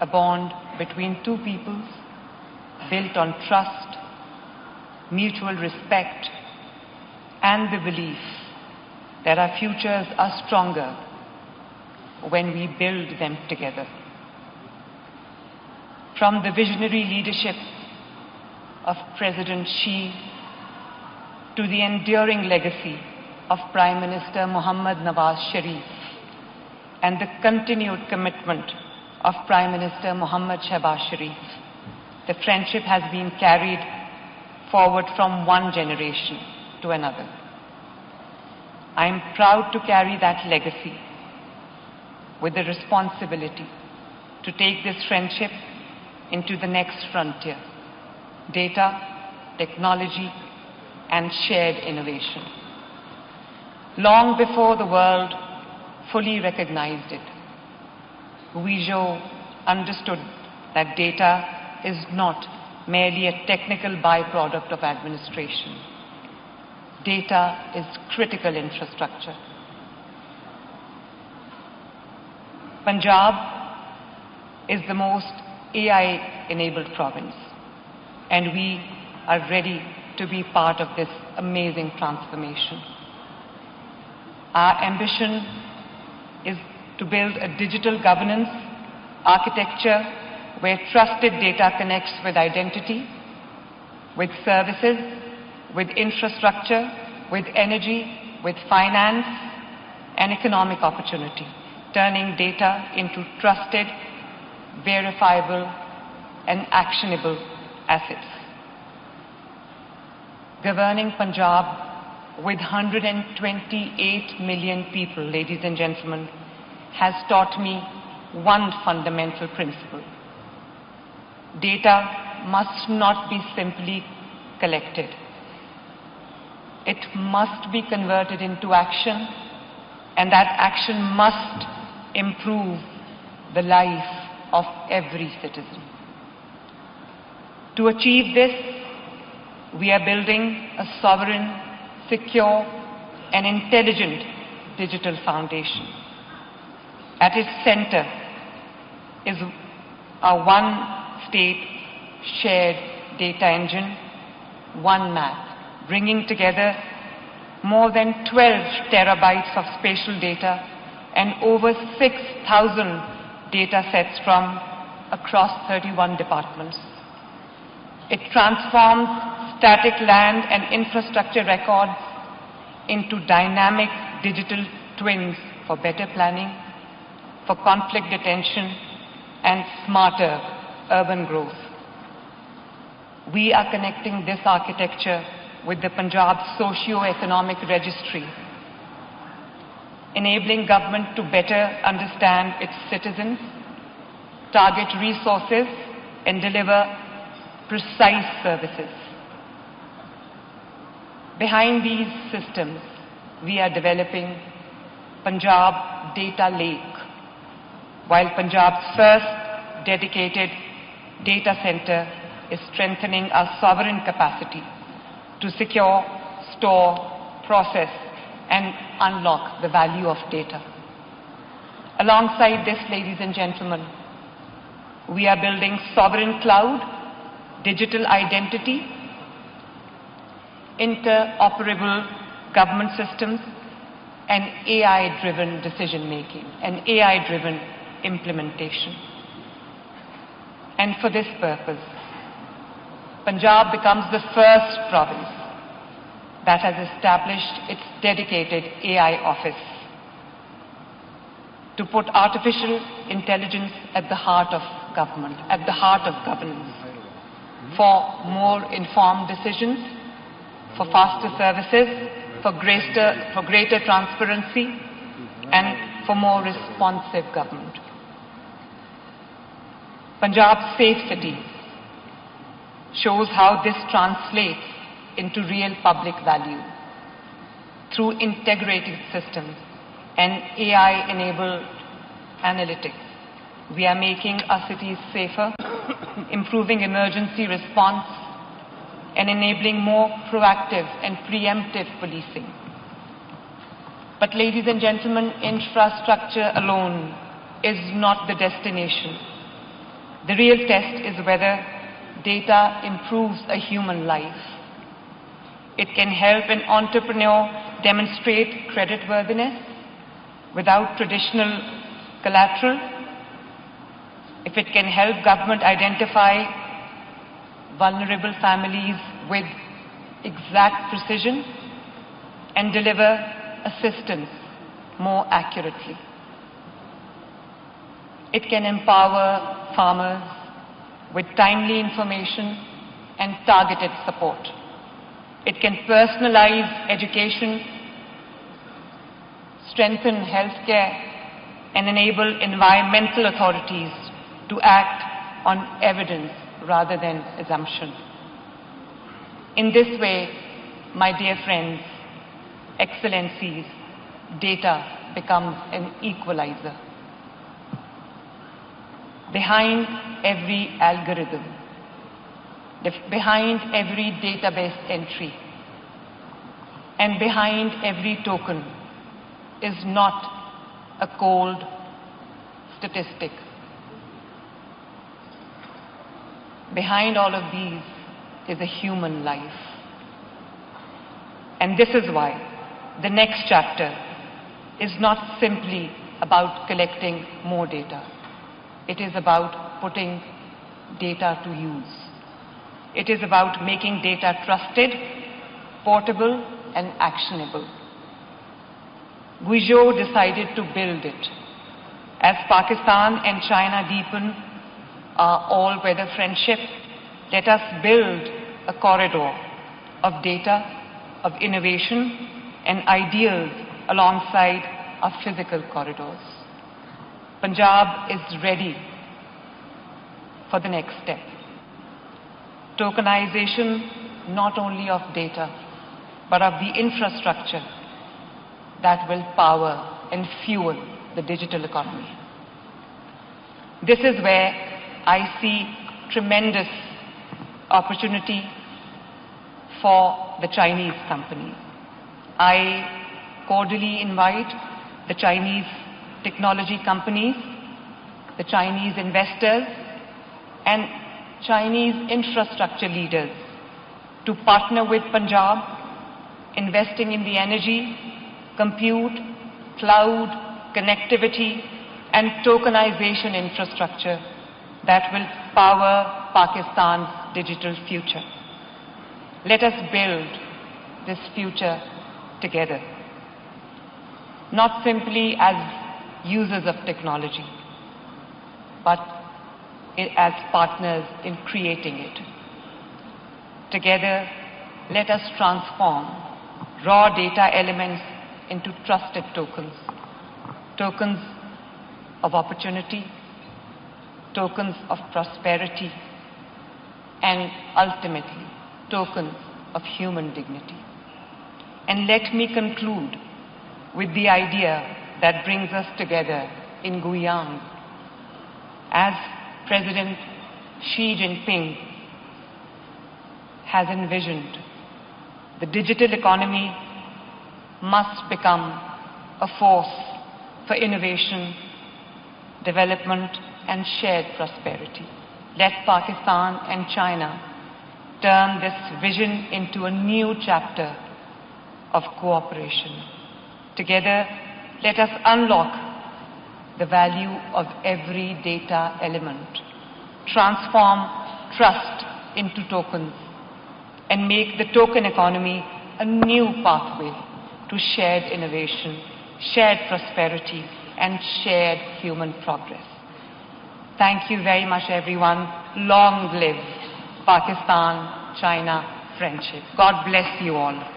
a bond between two peoples built on trust, mutual respect, and the belief that our futures are stronger when we build them together. From the visionary leadership of President Xi to the enduring legacy of Prime Minister Mohammad Nawaz Sharif and the continued commitment of Prime Minister Mohammad Shehbaz Sharif, the friendship has been carried forward from one generation to another. I am proud to carry that legacy with the responsibility to take this friendship into the next frontier: data, technology, and shared innovation. Long before the world fully recognized it, Guizhou understood that data is not merely a technical byproduct of administration. Data is critical infrastructure. Punjab is the most AI-enabled province, and we are ready to be part of this amazing transformation. Our ambition is to build a digital governance architecture where trusted data connects with identity, with services, with infrastructure, with energy, with finance, and economic opportunity, turning data into trusted, verifiable, and actionable assets. Governing Punjab with 128 million people, ladies and gentlemen, has taught me one fundamental principle. Data must not be simply collected. It must be converted into action, and that action must improve the life of every citizen. To achieve this, we are building a sovereign, secure, and intelligent digital foundation. At its center is our one state shared data engine, one map, bringing together more than 12 terabytes of spatial data and over 6,000 data sets from across 31 departments. It transforms static land and infrastructure records into dynamic digital twins for better planning, for conflict detention, and smarter urban growth. We are connecting this architecture with the Punjab Socio-Economic Registry, enabling government to better understand its citizens, target resources, and deliver precise services. Behind these systems, we are developing Punjab Data Lake, while Punjab's first dedicated data center is strengthening our sovereign capacity to secure, store, process, and unlock the value of data. Alongside this, ladies and gentlemen, we are building sovereign cloud, digital identity, interoperable government systems, and AI-driven decision-making and AI-driven implementation. And for this purpose, Punjab becomes the first province that has established its dedicated AI office to put artificial intelligence at the heart of government, at the heart of governance, for more informed decisions, for faster services, for greater transparency, and for more responsive government. Punjab's Safe Cities shows how this translates into real public value. Through integrated systems and AI-enabled analytics, we are making our cities safer, improving emergency response, and enabling more proactive and preemptive policing. But ladies and gentlemen, infrastructure alone is not the destination. The real test is whether data improves a human life. It can help an entrepreneur demonstrate creditworthiness without traditional collateral. If it can help government identify vulnerable families with exact precision and deliver assistance more accurately. It can empower farmers with timely information and targeted support. It can personalize education, strengthen healthcare, and enable environmental authorities to act on evidence rather than assumption. In this way, my dear friends, excellencies, data becomes an equalizer. Behind every algorithm, behind every database entry, and behind every token is not a cold statistic. Behind all of these is a human life. And this is why the next chapter is not simply about collecting more data. It is about putting data to use. It is about making data trusted, portable, and actionable. Guizhou decided to build it. As Pakistan and China deepen our all-weather friendship, let us build a corridor of data, of innovation, and ideals alongside our physical corridors. Punjab is ready for the next step. Tokenization not only of data, but of the infrastructure that will power and fuel the digital economy. This is where I see tremendous opportunity for the Chinese companies. I cordially invite the Chinese technology companies, the Chinese investors, and Chinese infrastructure leaders to partner with Punjab, investing in the energy, compute, cloud, connectivity, and tokenization infrastructure that will power Pakistan's digital future. Let us build this future together, not simply as users of technology, but as partners in creating it. Together, let us transform raw data elements into trusted tokens, tokens of opportunity, tokens of prosperity, and ultimately, tokens of human dignity. And let me conclude with the idea that brings us together in Guiyang. As President Xi Jinping has envisioned, the digital economy must become a force for innovation, development, and shared prosperity. Let Pakistan and China turn this vision into a new chapter of cooperation. Together, let us unlock the value of every data element, transform trust into tokens, and make the token economy a new pathway to shared innovation, shared prosperity, and shared human progress. Thank you very much, everyone. Long live Pakistan-China friendship. God bless you all.